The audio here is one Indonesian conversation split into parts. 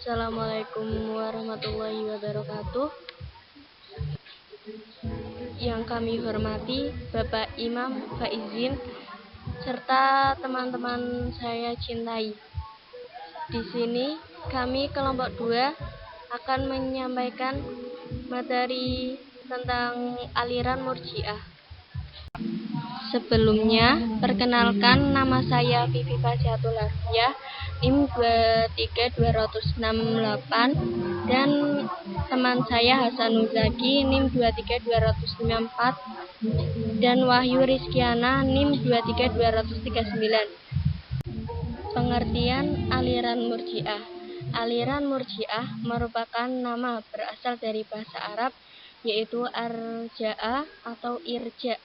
Assalamualaikum warahmatullahi wabarakatuh. Yang kami hormati Bapak Imam Faizin serta teman-teman saya cintai. Di sini kami kelompok 2 akan menyampaikan materi tentang aliran Murji'ah. Sebelumnya, perkenalkan nama saya Vivi Faziatul Arfiah, NIM 23268, dan teman saya Hasan Nuzaki, NIM 23254, dan Wahyu Rizkiana, NIM 23239. Pengertian aliran Murji'ah. Aliran Murji'ah merupakan nama berasal dari bahasa Arab, yaitu arja'a atau irja,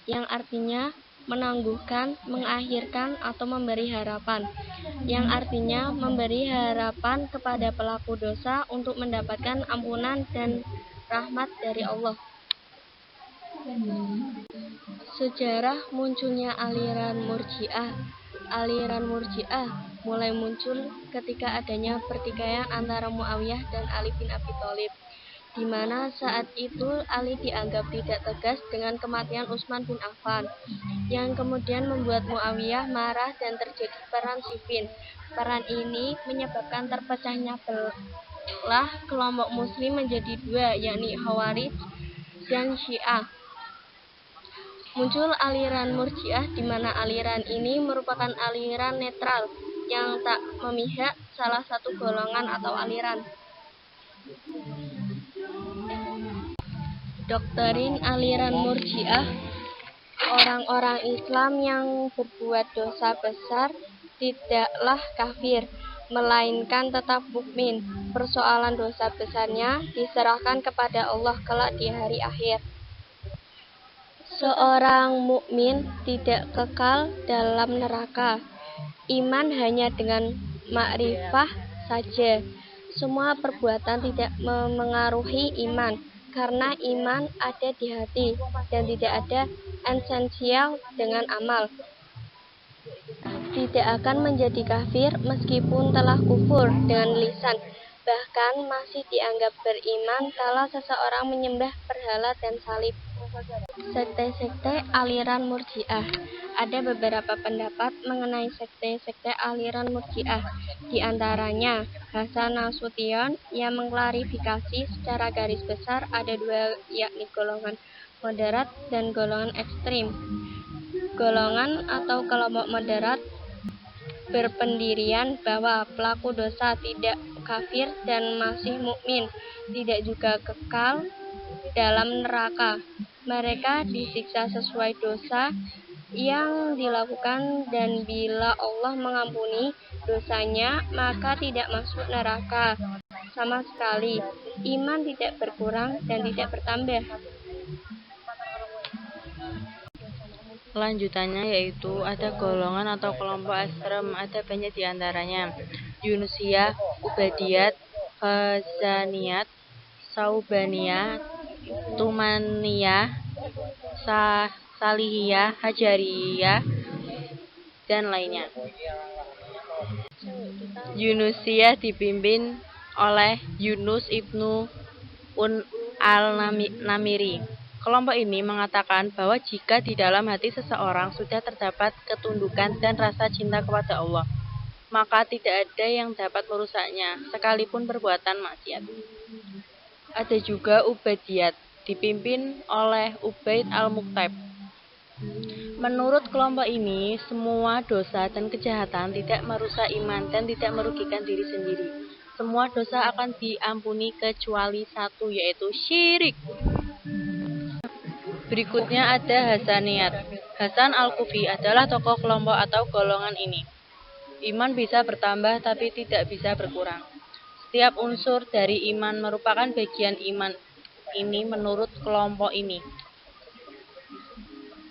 yang artinya menangguhkan, mengakhirkan, atau memberi harapan, yang artinya memberi harapan kepada pelaku dosa untuk mendapatkan ampunan dan rahmat dari Allah. Sejarah munculnya aliran Murji'ah. Aliran Murji'ah mulai muncul ketika adanya pertikaian antara Muawiyah dan Ali bin Abi Thalib, di mana saat itu Ali dianggap tidak tegas dengan kematian Utsman bin Affan, yang kemudian membuat Muawiyah marah dan terjadi perang Siffin. Perang ini menyebabkan terpecahnya belah kelompok muslim menjadi 2, yakni Khawarij dan Syiah. Muncul aliran Murji'ah, di mana aliran ini merupakan aliran netral yang tak memihak salah satu golongan atau aliran. Doktrin aliran Murji'ah: orang-orang Islam yang berbuat dosa besar tidaklah kafir, melainkan tetap mukmin. Persoalan dosa besarnya diserahkan kepada Allah kelak di hari akhir. Seorang mukmin tidak kekal dalam neraka. Iman hanya dengan makrifah saja. Semua perbuatan tidak memengaruhi iman, karena iman ada di hati dan tidak ada esensial dengan amal. Tidak akan menjadi kafir meskipun telah kufur dengan lisan, bahkan masih dianggap beriman kalau seseorang menyembah berhala dan salib. Sekte-sekte aliran Murji'ah. Ada beberapa pendapat mengenai sekte-sekte aliran Murji'ah. Di antaranya, Hasan Nasution yang mengklarifikasi secara garis besar ada 2, yakni golongan moderat dan golongan ekstrim. Golongan atau kelompok moderat berpendirian bahwa pelaku dosa tidak kafir dan masih mukmin, tidak juga kekal dalam neraka. Mereka disiksa sesuai dosa yang dilakukan, dan bila Allah mengampuni dosanya, maka tidak masuk neraka sama sekali. Iman tidak berkurang dan tidak bertambah. Lanjutannya yaitu ada golongan atau kelompok ekstrem, ada banyak diantaranya: Yunusiyah, Ubadiyat, Khazaniyat, Saubaniyah, Tumaniyah, Salihiyah, Hajariyah, dan lainnya. Yunusiyah dipimpin oleh Yunus ibnu al-Namiri. Kelompok ini mengatakan bahwa jika di dalam hati seseorang sudah terdapat ketundukan dan rasa cinta kepada Allah, maka tidak ada yang dapat merusaknya, sekalipun perbuatan maksiat. Ada juga Ubadiyat, dipimpin oleh Ubaid al-Muqtab. Menurut kelompok ini, semua dosa dan kejahatan tidak merusak iman dan tidak merugikan diri sendiri. Semua dosa akan diampuni kecuali satu, yaitu syirik. Berikutnya ada Hasaniyat. Hasan al-Kufi adalah tokoh kelompok atau golongan ini. Iman bisa bertambah tapi tidak bisa berkurang. Setiap unsur dari iman merupakan bagian iman ini menurut kelompok ini.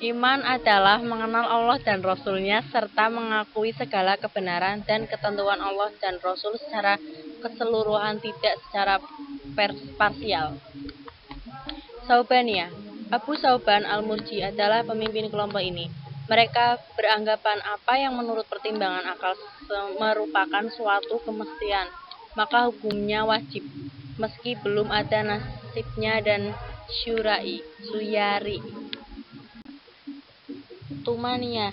Iman adalah mengenal Allah dan Rasul-Nya serta mengakui segala kebenaran dan ketentuan Allah dan Rasul secara keseluruhan, tidak secara parsial. Saubaniyah. Abu Sauban al-Murji adalah pemimpin kelompok ini. Mereka beranggapan apa yang menurut pertimbangan akal merupakan suatu kemestian. maka hukumnya wajib, meski belum ada nasibnya dan suyari. Tumaniyah,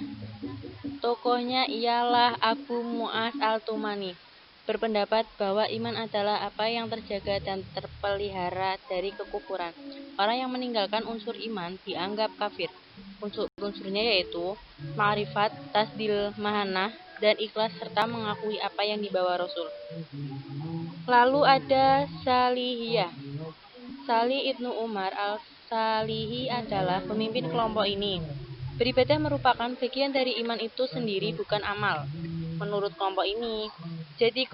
tokohnya ialah Abu Mu'adz al-Tumani, berpendapat bahwa iman adalah apa yang terjaga dan terpelihara dari kekufuran. Orang yang meninggalkan unsur iman dianggap kafir. Unsur-unsurnya yaitu ma'rifat, tasdil, mahanah, dan ikhlas serta mengakui apa yang dibawa Rasul. Lalu ada Salihiyah. Salih ibnu Umar al-Salihi adalah pemimpin kelompok ini. Beribadah merupakan bagian dari iman itu sendiri, bukan amal. Menurut kelompok ini, jadi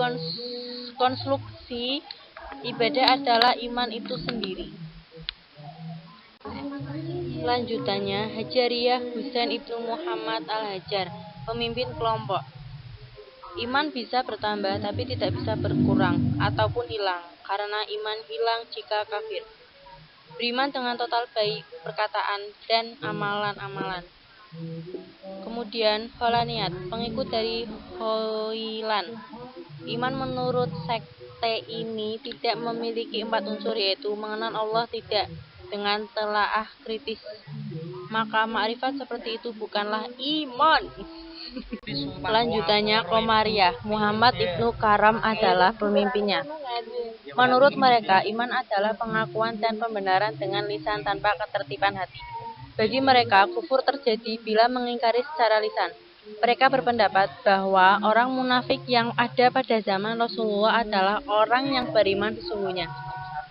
konstruksi ibadah adalah iman itu sendiri. Lanjutannya, Hajariyah Husain ibnu Muhammad al-Hajar, pemimpin kelompok. Iman bisa bertambah tapi tidak bisa berkurang ataupun hilang, karena iman hilang jika kafir. Beriman dengan total baik perkataan dan amalan-amalan. Kemudian Holaniyat, pengikut dari Hoilan. Iman menurut sekte ini tidak memiliki 4 unsur, yaitu mengenal Allah tidak dengan telaah kritis. Maka makrifat seperti itu bukanlah iman. Lanjutannya Qamariyah, Muhammad ibnu Karam adalah pemimpinnya. Menurut mereka, iman adalah pengakuan dan pembenaran dengan lisan tanpa ketertiban hati. Bagi mereka, kufur terjadi bila mengingkari secara lisan. Mereka berpendapat bahwa orang munafik yang ada pada zaman Rasulullah adalah orang yang beriman sesungguhnya.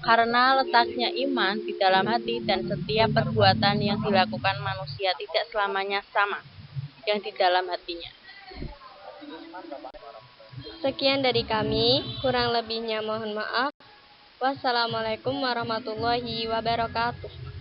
Karena letaknya iman di dalam hati dan setiap perbuatan yang dilakukan manusia tidak selamanya sama yang di dalam hatinya. Sekian dari kami, kurang lebihnya mohon maaf. Wassalamualaikum warahmatullahi wabarakatuh.